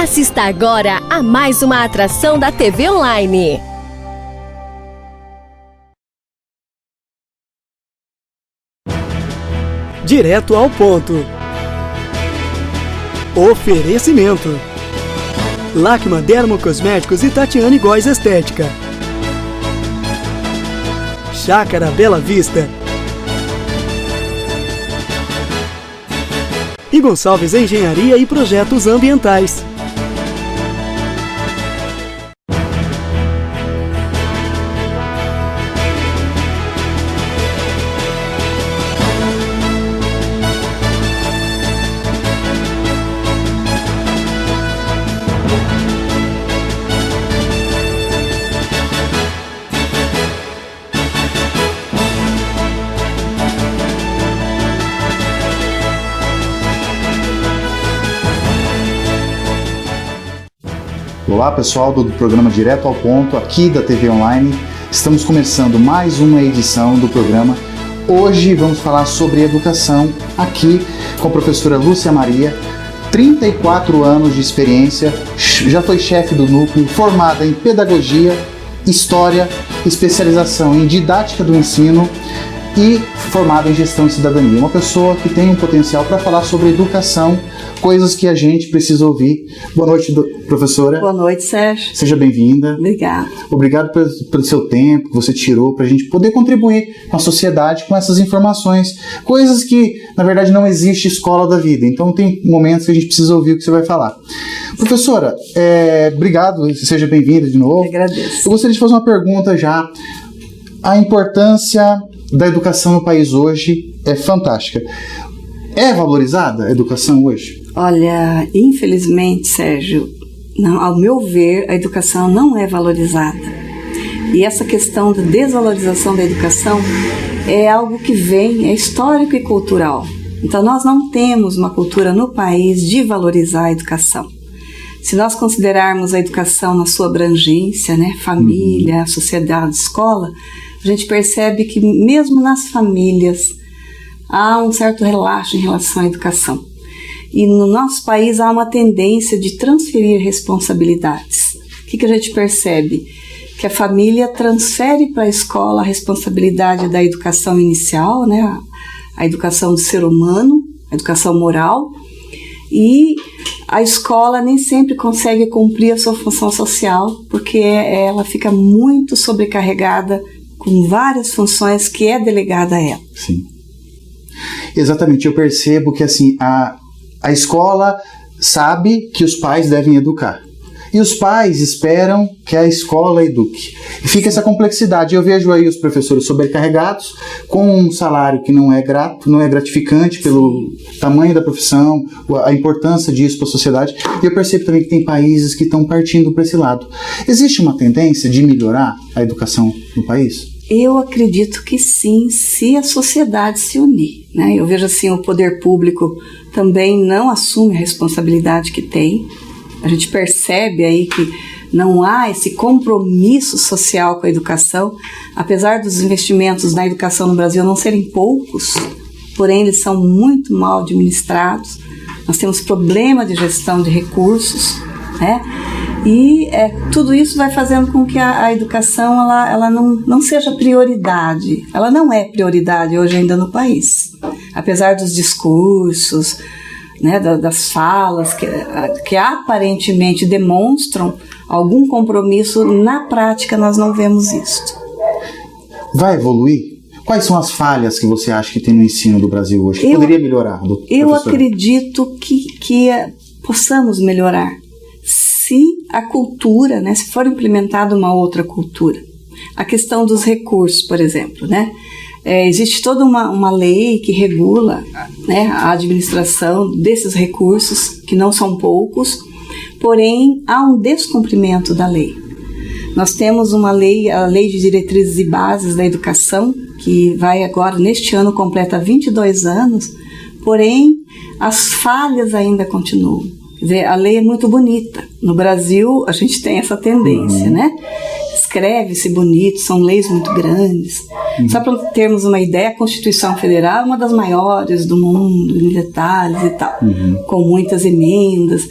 Assista agora a mais uma atração da TV Online. Direto ao ponto. Oferecimento: Lacma Dermocosméticos e Tatiane Góes Estética. Chácara Bela Vista. E Gonçalves Engenharia e Projetos Ambientais. Olá pessoal do programa Direto ao Ponto, aqui da TV Online. Estamos começando mais uma edição do programa. Hoje vamos falar sobre educação, aqui com a professora Lúcia Maria, 34 anos de experiência, já foi chefe do núcleo, formada em pedagogia, história, especialização em didática do ensino e formada em gestão e cidadania. Uma pessoa que tem um potencial para falar sobre educação, coisas que a gente precisa ouvir. Boa noite, professora. Boa noite, Sérgio. Seja bem-vinda. Obrigada. Obrigado pelo seu tempo que você tirou para a gente poder contribuir com a sociedade com essas informações. Coisas que, na verdade, não existe escola da vida. Então, tem momentos que a gente precisa ouvir o que você vai falar. Professora, obrigado. Seja bem-vinda de novo. Eu agradeço. Eu gostaria de fazer uma pergunta já. A importância da educação no país hoje é fantástica. É valorizada a educação hoje? Olha, infelizmente, Sérgio, ao meu ver, a educação não é valorizada. E essa questão da desvalorização da educação é algo que é histórico e cultural. Então, nós não temos uma cultura no país de valorizar a educação. Se nós considerarmos a educação na sua abrangência, né, família, sociedade, escola, a gente percebe que mesmo nas famílias há um certo relaxo em relação à educação. E no nosso país há uma tendência de transferir responsabilidades. O que a gente percebe? Que a família transfere para a escola a responsabilidade da educação inicial, né? A educação do ser humano, a educação moral, e a escola nem sempre consegue cumprir a sua função social, porque ela fica muito sobrecarregada com várias funções que é delegada a ela. Sim. Exatamente, eu percebo que assim, a escola sabe que os pais devem educar. E os pais esperam que a escola eduque. E fica essa complexidade. Eu vejo aí os professores sobrecarregados, com um salário que não é grato, não é gratificante pelo tamanho da profissão, a importância disso para a sociedade. E eu percebo também que tem países que estão partindo para esse lado. Existe uma tendência de melhorar a educação no país? Eu acredito que sim, se a sociedade se unir, né? Eu vejo assim, o poder público também não assume a responsabilidade que tem. A gente percebe aí que não há esse compromisso social com a educação, apesar dos investimentos na educação no Brasil não serem poucos, porém eles são muito mal administrados. Nós temos problema de gestão de recursos, né? E tudo isso vai fazendo com que a educação ela não seja prioridade. Ela não é prioridade hoje ainda no país. Apesar dos discursos, né, das falas que aparentemente demonstram algum compromisso, na prática nós não vemos isso. Vai evoluir? Quais são as falhas que você acha que tem no ensino do Brasil hoje? Que poderia melhorar? Eu acredito que possamos melhorar. Se a cultura, né, se for implementada uma outra cultura. A questão dos recursos, por exemplo, né? Existe toda uma lei que regula, né, a administração desses recursos, que não são poucos, porém há um descumprimento da lei. Nós temos uma lei, a Lei de Diretrizes e Bases da Educação, que vai agora, neste ano, completa 22 anos, porém as falhas ainda continuam. Quer dizer, a lei é muito bonita. No Brasil, a gente tem essa tendência, né? Escreve-se bonito, são leis muito grandes. Só para termos uma ideia, a Constituição Federal é uma das maiores do mundo, em detalhes e tal, com muitas emendas.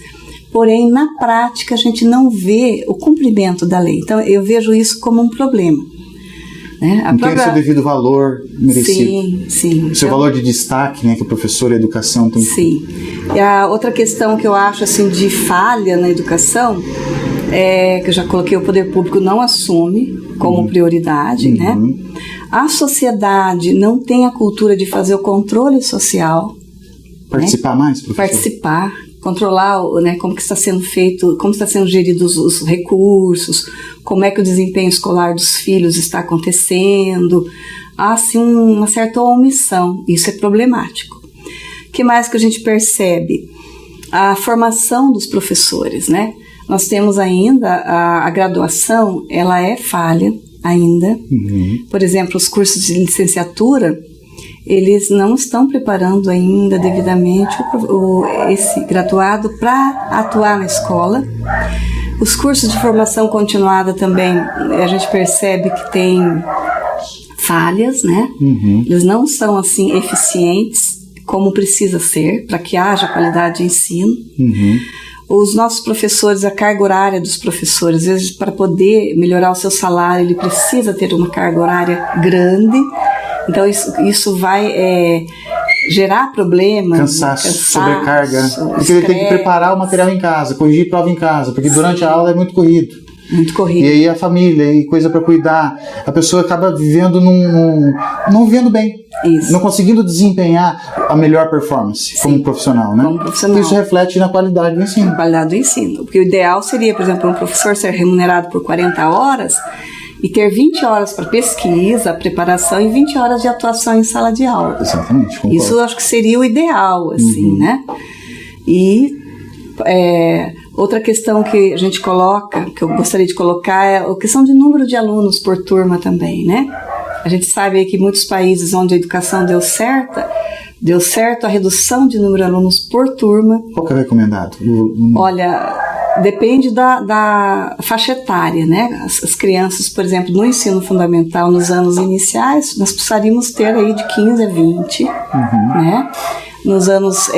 porém, na prática, a gente não vê o cumprimento da lei. Então, eu vejo isso como um problema. Né? Não tem o seu devido valor merecido. Sim. O seu valor de destaque, né, que o professor e a educação tem. Sim. E a outra questão que eu acho assim, de falha na educação, que eu já coloquei, o poder público não assume como prioridade, né? A sociedade não tem a cultura de fazer o controle social. Participar mais, professor? Participar, controlar, né, como que está sendo feito, como está sendo geridos os recursos, como é que o desempenho escolar dos filhos está acontecendo. Há, assim, uma certa omissão. Isso é problemático. O que mais que a gente percebe? A formação dos professores, né? Nós temos ainda a graduação, ela é falha ainda. Por exemplo, os cursos de licenciatura, eles não estão preparando ainda devidamente esse graduado para atuar na escola. Os cursos de formação continuada também, a gente percebe que tem falhas, né? Eles não são assim eficientes como precisa ser para que haja qualidade de ensino. Os nossos professores, a carga horária dos professores, às vezes, para poder melhorar o seu salário, ele precisa ter uma carga horária grande. Então, isso vai gerar problemas. Cansaço, sobrecarga. Porque ele tem que preparar o material em casa, corrigir prova em casa, porque durante a aula é muito corrido. Muito corrido. E aí a família e coisa para cuidar. A pessoa acaba vivendo não vivendo bem. Isso. Não conseguindo desempenhar a melhor performance como profissional, né? Como profissional. Isso reflete na qualidade do ensino. Na qualidade do ensino. Porque o ideal seria, por exemplo, um professor ser remunerado por 40 horas e ter 20 horas para pesquisa, preparação e 20 horas de atuação em sala de aula. Exatamente, concordo. Isso eu acho que seria o ideal, assim, né? E outra questão que a gente coloca, que eu gostaria de colocar, é a questão de número de alunos por turma também, né? A gente sabe aí que muitos países onde a educação deu certo a redução de número de alunos por turma. Qual que é o recomendado? Olha, depende da faixa etária, né? As crianças, por exemplo, no ensino fundamental, nos anos iniciais, nós precisaríamos ter aí de 15 a 20, né? Nos anos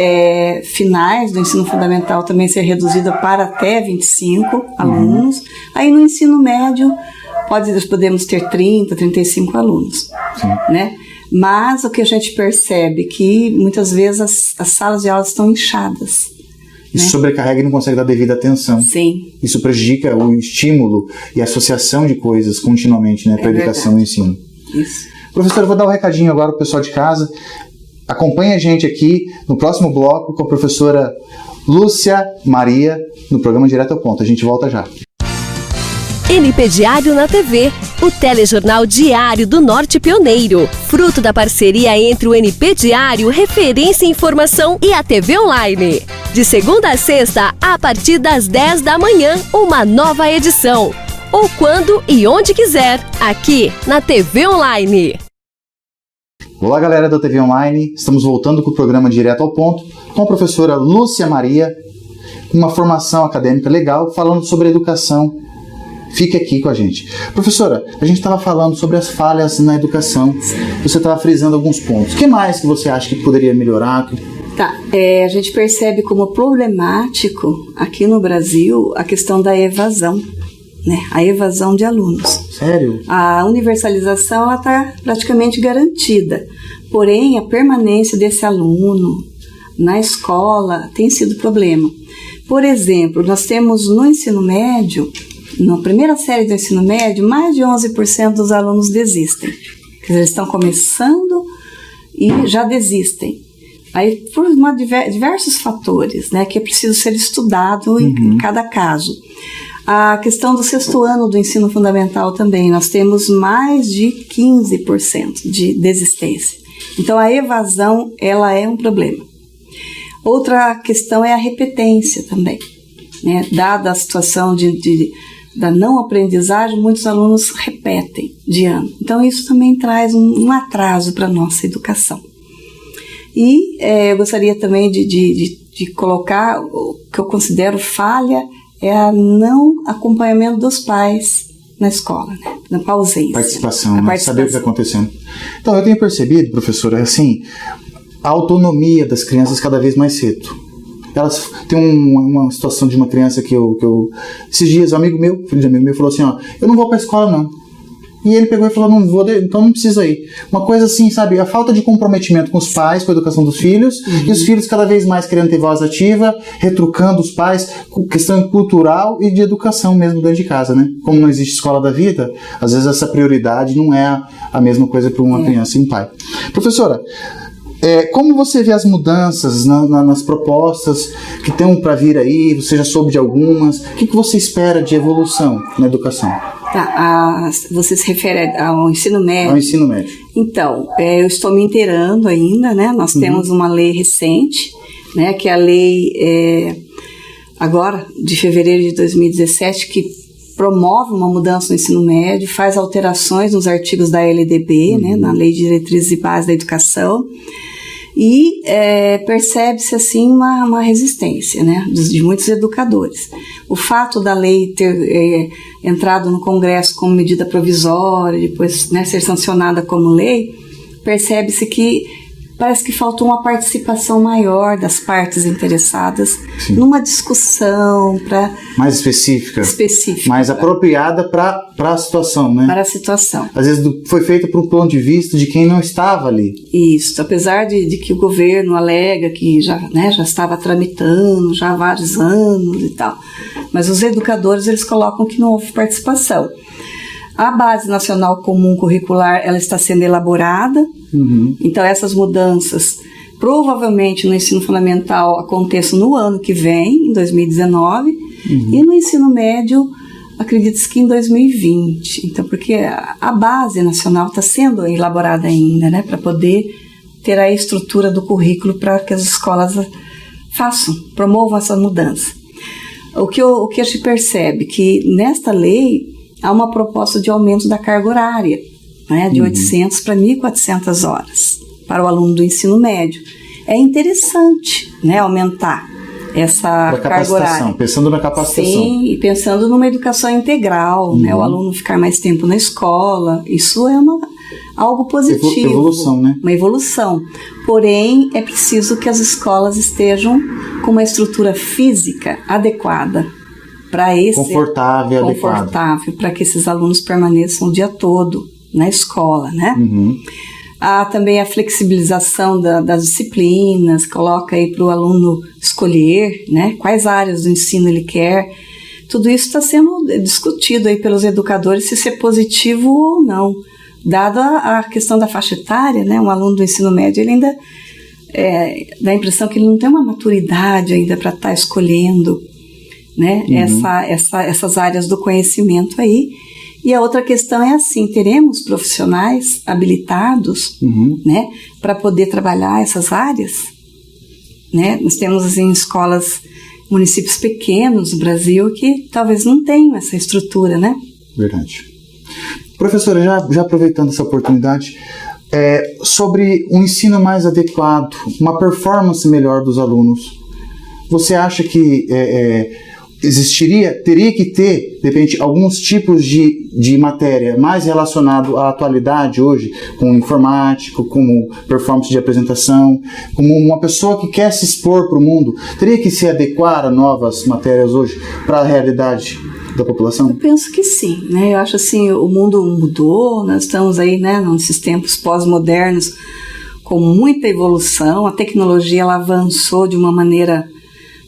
finais do ensino fundamental também ser reduzida para até 25 alunos. Aí no ensino médio podemos ter 30, 35 alunos, né? Mas o que a gente percebe é que muitas vezes as salas de aula estão inchadas. Isso sobrecarrega e não consegue dar devida atenção. Sim. Isso prejudica o estímulo e a associação de coisas continuamente, né, para a educação e o ensino. Isso. Professor, eu vou dar um recadinho agora para o pessoal de casa. Acompanhe a gente aqui no próximo bloco com a professora Lúcia Maria no programa Direto ao Ponto. A gente volta já. NP Diário na TV, o telejornal diário do Norte Pioneiro, fruto da parceria entre o NP Diário, referência em informação, e a TV Online. De segunda a sexta, a partir das 10 da manhã, uma nova edição. Ou quando e onde quiser, aqui na TV Online. Olá, galera da TV Online. Estamos voltando com o programa Direto ao Ponto com a professora Lúcia Maria, com uma formação acadêmica legal, falando sobre educação. Fique aqui com a gente. Professora, a gente estava falando sobre as falhas na educação. Você estava frisando alguns pontos. O que mais que você acha que poderia melhorar? Tá, a gente percebe como problemático aqui no Brasil a questão da evasão, né? A evasão de alunos. Sério? A universalização está praticamente garantida, porém a permanência desse aluno na escola tem sido problema. Por exemplo, nós temos no ensino médio, na primeira série do ensino médio, mais de 11% dos alunos desistem. Quer dizer, eles estão começando e já desistem. Aí, por diversos fatores, né, que é preciso ser estudado em cada caso. A questão do sexto ano do ensino fundamental também, nós temos mais de 15% de desistência. Então, a evasão, ela é um problema. Outra questão é a repetência também, né? Dada a situação da não aprendizagem, muitos alunos repetem de ano. Então, isso também traz um atraso para a nossa educação. E eu gostaria também de colocar o que eu considero falha, é a não acompanhamento dos pais na escola, né? Na ausência. Participação, né? Saber o que está acontecendo. Então, eu tenho percebido, professora, assim, a autonomia das crianças cada vez mais cedo. Elas tem uma situação de uma criança que eu esses dias, filho de amigo meu, falou assim, ó, eu não vou pra escola não. E ele pegou e falou, não vou, então não precisa ir. Uma coisa assim, sabe, a falta de comprometimento com os pais, com a educação dos filhos, e os filhos cada vez mais querendo ter voz ativa, retrucando os pais, com questão cultural e de educação mesmo dentro de casa, né? Como não existe escola da vida, às vezes essa prioridade não é a mesma coisa para uma criança e um pai. Professora, como você vê as mudanças nas propostas que estão para vir aí? Você já soube de algumas? O que você espera de evolução na educação? Tá, você se refere ao ensino médio? Ao ensino médio. Então, eu estou me inteirando ainda, né? Nós temos uma lei recente, né? Que é a lei, agora, de fevereiro de 2017, que promove uma mudança no ensino médio, faz alterações nos artigos da LDB, né? Na Lei de Diretrizes e Bases da Educação, e percebe-se assim uma resistência, né, de muitos educadores. O fato da lei ter entrado no Congresso como medida provisória, depois, né, ser sancionada como lei, percebe-se que parece que faltou uma participação maior das partes interessadas. Sim. Numa discussão mais específica, mais apropriada para a situação, né? Para a situação. Às vezes foi feita por um ponto de vista de quem não estava ali. Isso, apesar de que o governo alega que já estava tramitando já há vários anos e tal, mas os educadores eles colocam que não houve participação. A Base Nacional Comum Curricular ela está sendo elaborada, então essas mudanças provavelmente no ensino fundamental aconteçam no ano que vem, em 2019, e no ensino médio acredito-se que em 2020, então porque a Base Nacional está sendo elaborada ainda, né, para poder ter a estrutura do currículo para que as escolas promovam essa mudança. O que a gente percebe que nesta lei há uma proposta de aumento da carga horária, né, de 800 para 1.400 horas para o aluno do ensino médio. É interessante, né, aumentar essa carga horária. Pensando na capacitação. Sim, e pensando numa educação integral, né, o aluno ficar mais tempo na escola, isso é algo positivo. Evolução, né? Uma evolução. Porém, é preciso que as escolas estejam com uma estrutura física adequada. Confortável, para que esses alunos permaneçam o dia todo na escola, né? Há também a flexibilização das disciplinas, coloca aí para o aluno escolher, né, quais áreas do ensino ele quer. Tudo isso está sendo discutido aí pelos educadores se isso é positivo ou não. Dada a questão da faixa etária, né, um aluno do ensino médio ele ainda dá a impressão que ele não tem uma maturidade ainda para estar escolhendo, né, essas áreas do conhecimento aí. E a outra questão é assim, teremos profissionais habilitados, né, para poder trabalhar essas áreas, né? Nós temos assim, escolas, municípios pequenos no Brasil que talvez não tenham essa estrutura, né? Verdade. Professora, já aproveitando essa oportunidade, sobre um ensino mais adequado, uma performance melhor dos alunos, você acha que teria que ter, de repente, alguns tipos de matéria mais relacionado à atualidade hoje, como informática, como performance de apresentação, como uma pessoa que quer se expor para o mundo, teria que se adequar a novas matérias hoje para a realidade da população? Eu penso que sim, né? Eu acho assim, o mundo mudou, nós estamos aí, né, nesses tempos pós-modernos com muita evolução, a tecnologia ela avançou de uma maneira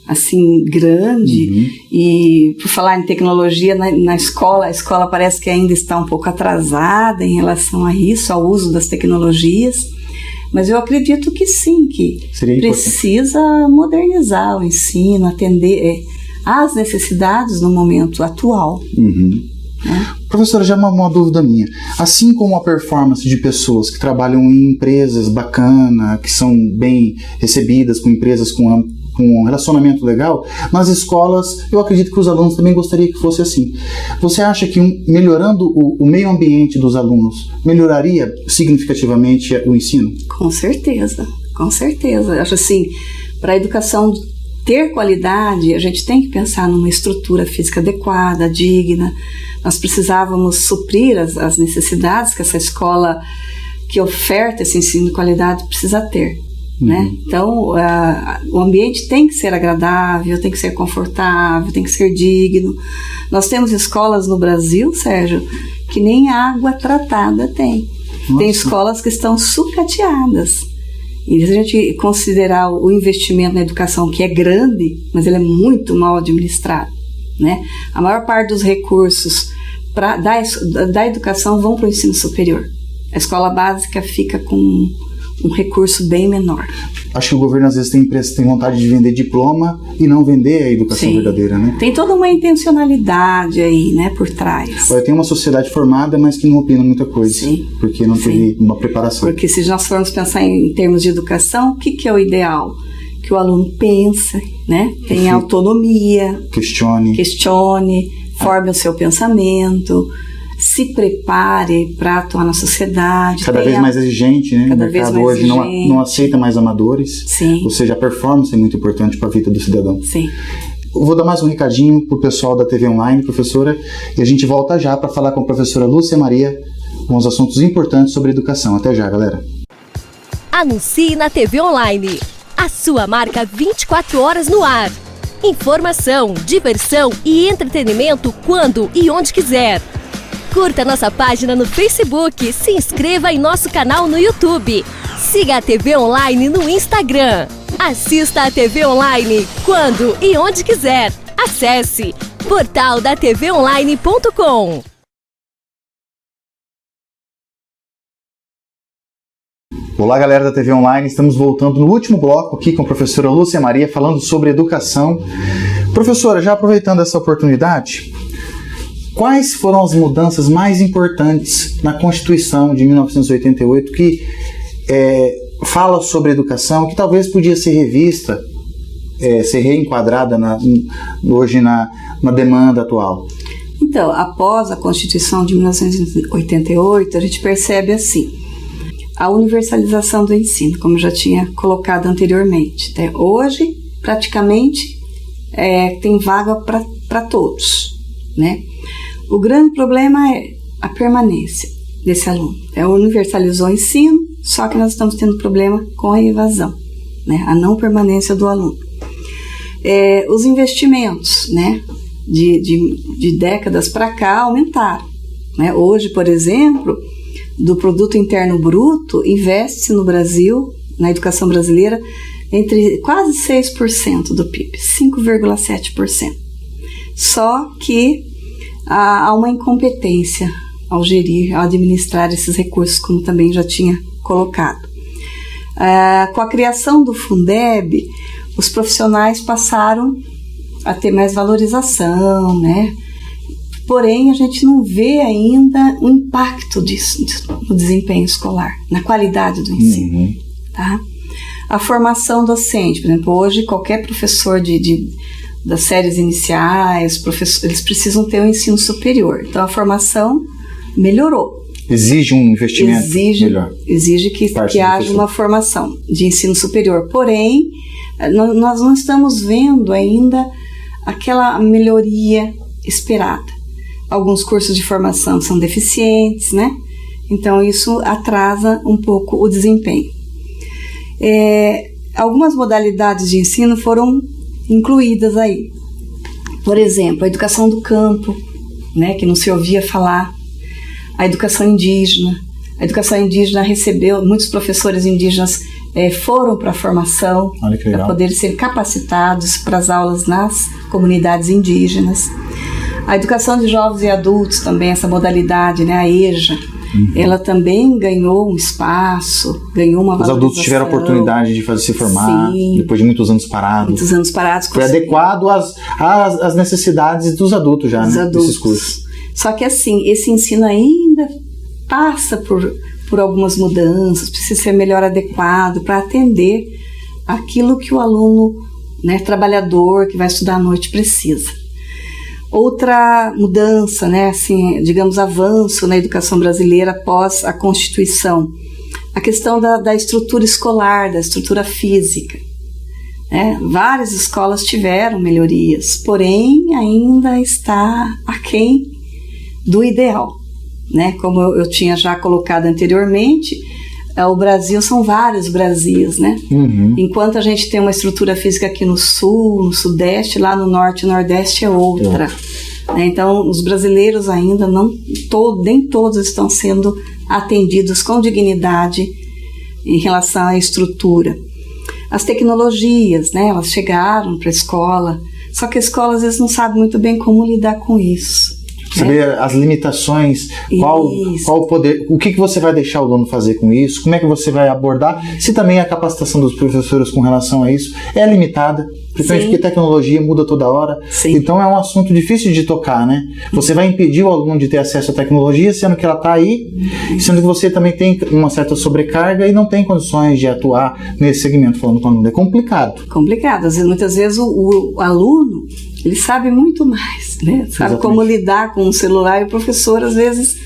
assim, grande, e por falar em tecnologia, na escola, a escola parece que ainda está um pouco atrasada em relação a isso, ao uso das tecnologias, mas eu acredito que sim, que precisa modernizar o ensino, atender às necessidades no momento atual. Professora, já uma dúvida minha. Assim como a performance de pessoas que trabalham em empresas bacanas, que são bem recebidas, com empresas com um relacionamento legal, nas escolas eu acredito que os alunos também gostariam que fosse assim. Você acha que melhorando o meio ambiente dos alunos melhoraria significativamente o ensino? Com certeza, com certeza. Eu acho assim, para a educação ter qualidade, a gente tem que pensar numa estrutura física adequada, digna. Nós precisávamos suprir as necessidades que essa escola que oferta esse ensino de qualidade precisa ter. né? Então, o ambiente tem que ser agradável, tem que ser confortável, tem que ser digno. Nós temos escolas no Brasil, Sérgio, que nem água tratada tem. Nossa. Tem escolas que estão sucateadas. E se a gente considerar o investimento na educação, que é grande, mas ele é muito mal administrado, né? A maior parte dos recursos da educação vão para o ensino superior. A escola básica fica com um recurso bem menor. Acho que o governo às vezes tem vontade de vender diploma e não vender a educação verdadeira, né? Tem toda uma intencionalidade aí, né, por trás. Tem uma sociedade formada, mas que não opina muita coisa, porque não teve uma preparação. Porque se nós formos pensar em termos de educação, o que é o ideal? Que o aluno pense, né, tenha autonomia, questione, forme o seu pensamento, se prepare para atuar na sociedade. Cada vez mais exigente, né? O mercado hoje não aceita mais amadores. Sim. Ou seja, a performance é muito importante para a vida do cidadão. Sim. Eu vou dar mais um recadinho para o pessoal da TV Online, professora, e a gente volta já para falar com a professora Lúcia Maria com os assuntos importantes sobre educação. Até já, galera. Anuncie na TV Online. A sua marca 24 horas no ar. Informação, diversão e entretenimento quando e onde quiser. Curta nossa página no Facebook, se inscreva em nosso canal no YouTube. Siga a TV Online no Instagram. Assista a TV Online quando e onde quiser. Acesse portaldatvonline.com. Olá, galera da TV Online, estamos voltando no último bloco aqui com a professora Lúcia Maria falando sobre educação. Professora, já aproveitando essa oportunidade, quais foram as mudanças mais importantes na Constituição de 1988 que fala sobre educação, que talvez podia ser revista, ser reenquadrada hoje na demanda atual? Então, após a Constituição de 1988, a gente percebe assim, a universalização do ensino, como eu já tinha colocado anteriormente. Hoje, praticamente, tem vaga para todos, né? O grande problema é a permanência desse aluno. Universalizou o ensino, só que nós estamos tendo problema com a evasão, né? A não permanência do aluno. Os investimentos, né, de décadas para cá aumentaram, né? Hoje, por exemplo, do produto interno bruto, investe-se no Brasil, na educação brasileira, entre quase 6% do PIB, 5,7%. Só que há uma incompetência ao gerir, ao administrar esses recursos, como também já tinha colocado. Com a criação do Fundeb, os profissionais passaram a ter mais valorização, né? Porém, a gente não vê ainda o impacto disso no desempenho escolar, na qualidade do ensino. Tá? A formação docente, por exemplo, hoje qualquer professor das séries iniciais, eles precisam ter um ensino superior. Então, a formação melhorou. Exige um investimento melhor. Exige que haja uma formação de ensino superior. Porém, nós não estamos vendo ainda aquela melhoria esperada. Alguns cursos de formação são deficientes, né? Então, isso atrasa um pouco o desempenho. Algumas modalidades de ensino foram incluídas aí. Por exemplo, a educação do campo, né, que não se ouvia falar. A educação indígena. A educação indígena recebeu, muitos professores indígenas foram para a formação, para poderem ser capacitados para as aulas nas comunidades indígenas. A educação de jovens e adultos também, essa modalidade, né, a EJA, ela também ganhou um espaço, ganhou uma valorização. Os adultos tiveram a oportunidade de se formar, depois de muitos anos parados. Muitos anos parados. Foi adequado às necessidades dos adultos já, né, desses cursos. Só que assim, esse ensino ainda passa por algumas mudanças, precisa ser melhor adequado para atender aquilo que o aluno, né, trabalhador, que vai estudar à noite, precisa. Outra mudança, né, assim, digamos, avanço na educação brasileira após a Constituição, a questão da estrutura escolar, da estrutura física. Né? Várias escolas tiveram melhorias, porém ainda está aquém do ideal. Né? Como eu tinha já colocado anteriormente, O Brasil são vários Brasis, né? Enquanto a gente tem uma estrutura física aqui no sul, no sudeste, lá no norte e nordeste é outra. Então, os brasileiros ainda nem todos estão sendo atendidos com dignidade em relação à estrutura. As tecnologias, né? Elas chegaram para a escola, só que a escola às vezes não sabe muito bem como lidar com isso. Saber as limitações, qual o poder, o que você vai deixar o aluno fazer com isso, como é que você vai abordar, se também a capacitação dos professores com relação a isso é limitada, principalmente porque a tecnologia muda toda hora. Então é um assunto difícil de tocar, né? Você vai impedir o aluno de ter acesso à tecnologia, sendo que ela está aí, sendo que você também tem uma certa sobrecarga e não tem condições de atuar nesse segmento. Falando com o aluno, é complicado. Complicado, muitas vezes o aluno, ele sabe muito mais, né? Sabe como lidar com o celular, e o professor, às vezes,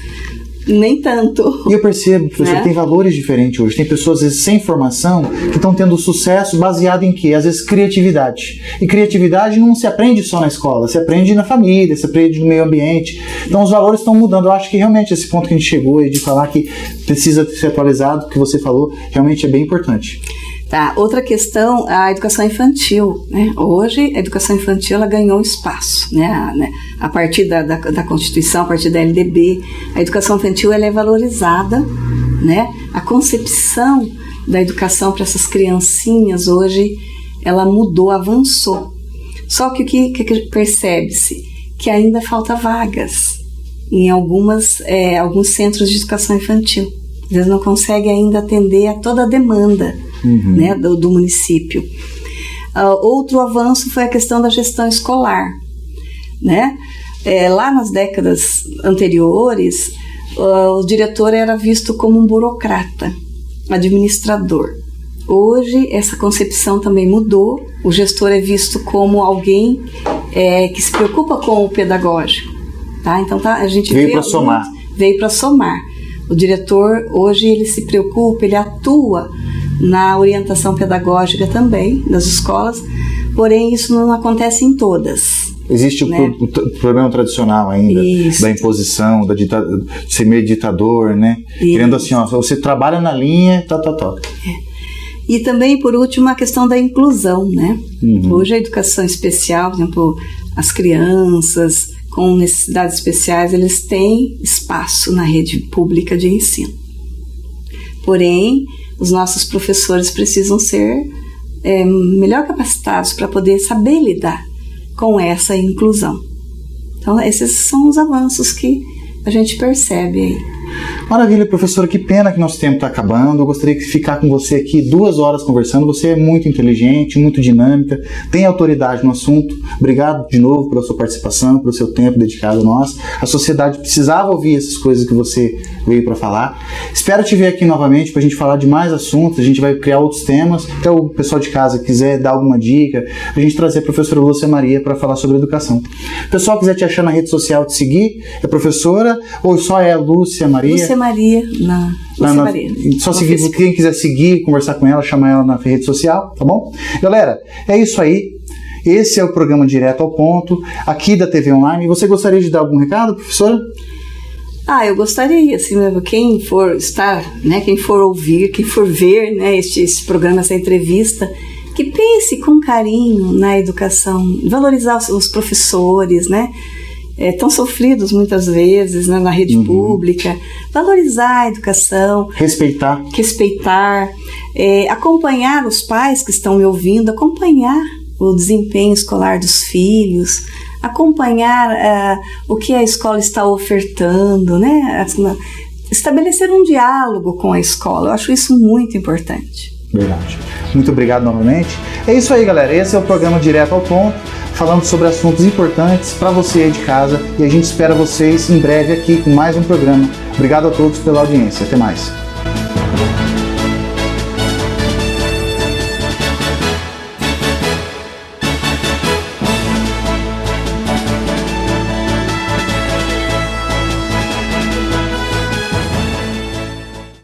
nem tanto. E eu percebo, professor, tem valores diferentes hoje. Tem pessoas, às vezes, sem formação, que estão tendo sucesso baseado em quê? Às vezes, criatividade. E criatividade não se aprende só na escola, se aprende na família, se aprende no meio ambiente. Então, os valores estão mudando. Eu acho que, realmente, esse ponto que a gente chegou de falar que precisa ser atualizado, que você falou, realmente é bem importante. Tá, outra questão, a educação infantil, né? Hoje, a educação infantil ela ganhou espaço, né? A partir da Constituição, a partir da LDB, a educação infantil ela é valorizada, né? A concepção da educação para essas criancinhas hoje, ela mudou, avançou. Só que o que percebe-se? Que ainda falta vagas em alguns centros de educação infantil. Eles não conseguem ainda atender a toda a demanda, né, do município. Outro avanço foi a questão da gestão escolar, né? Lá nas décadas anteriores, o diretor era visto como um burocrata, administrador. Hoje, essa concepção também mudou. O gestor é visto como alguém que se preocupa com o pedagógico. Tá? Então, a gente veio para somar. Veio para somar. O diretor, hoje, ele se preocupa, ele atua na orientação pedagógica também, das escolas, porém, isso não acontece em todas. Existe o problema tradicional ainda, da imposição, de ser meio ditador, né? Querendo assim, você trabalha na linha, E também, por último, a questão da inclusão, né? Hoje a educação especial, por exemplo, as crianças com necessidades especiais, eles têm espaço na rede pública de ensino. Porém, os nossos professores precisam ser melhor capacitados para poder saber lidar com essa inclusão. Então, esses são os avanços que a gente percebe aí. Maravilha, professora, que pena que nosso tempo está acabando. Eu gostaria de ficar com você aqui 2 horas conversando. Você é muito inteligente, muito dinâmica, tem autoridade no assunto. Obrigado de novo pela sua participação, pelo seu tempo dedicado a nós. A sociedade precisava ouvir essas coisas que você veio para falar. Espero te ver aqui novamente para a gente falar de mais assuntos. A gente vai criar outros temas. Até o pessoal de casa quiser dar alguma dica, a gente trazer a professora Lúcia Maria para falar sobre educação. O pessoal quiser te achar na rede social, te seguir, é professora ou só é a Lúcia Maria? Lúcia Maria, Maria. Só seguir, quem quiser seguir, conversar com ela, chamar ela na rede social, tá bom? Galera, é isso aí. Esse é o programa Direto ao Ponto, aqui da TV Online. Você gostaria de dar algum recado, professora? Eu gostaria, assim, quem for estar, né, quem for ouvir, quem for ver, né, esse programa, essa entrevista, que pense com carinho na educação, valorizar os professores, né? Tão sofridos muitas vezes, né, na rede pública, valorizar a educação, respeitar, acompanhar os pais que estão me ouvindo, acompanhar o desempenho escolar dos filhos, acompanhar o que a escola está ofertando, né, estabelecer um diálogo com a escola. Eu acho isso muito importante. Verdade. Muito obrigado novamente. É isso aí, galera. Esse é o programa Direto ao Ponto, falando sobre assuntos importantes para você aí de casa, e a gente espera vocês em breve aqui com mais um programa. Obrigado a todos pela audiência. Até mais.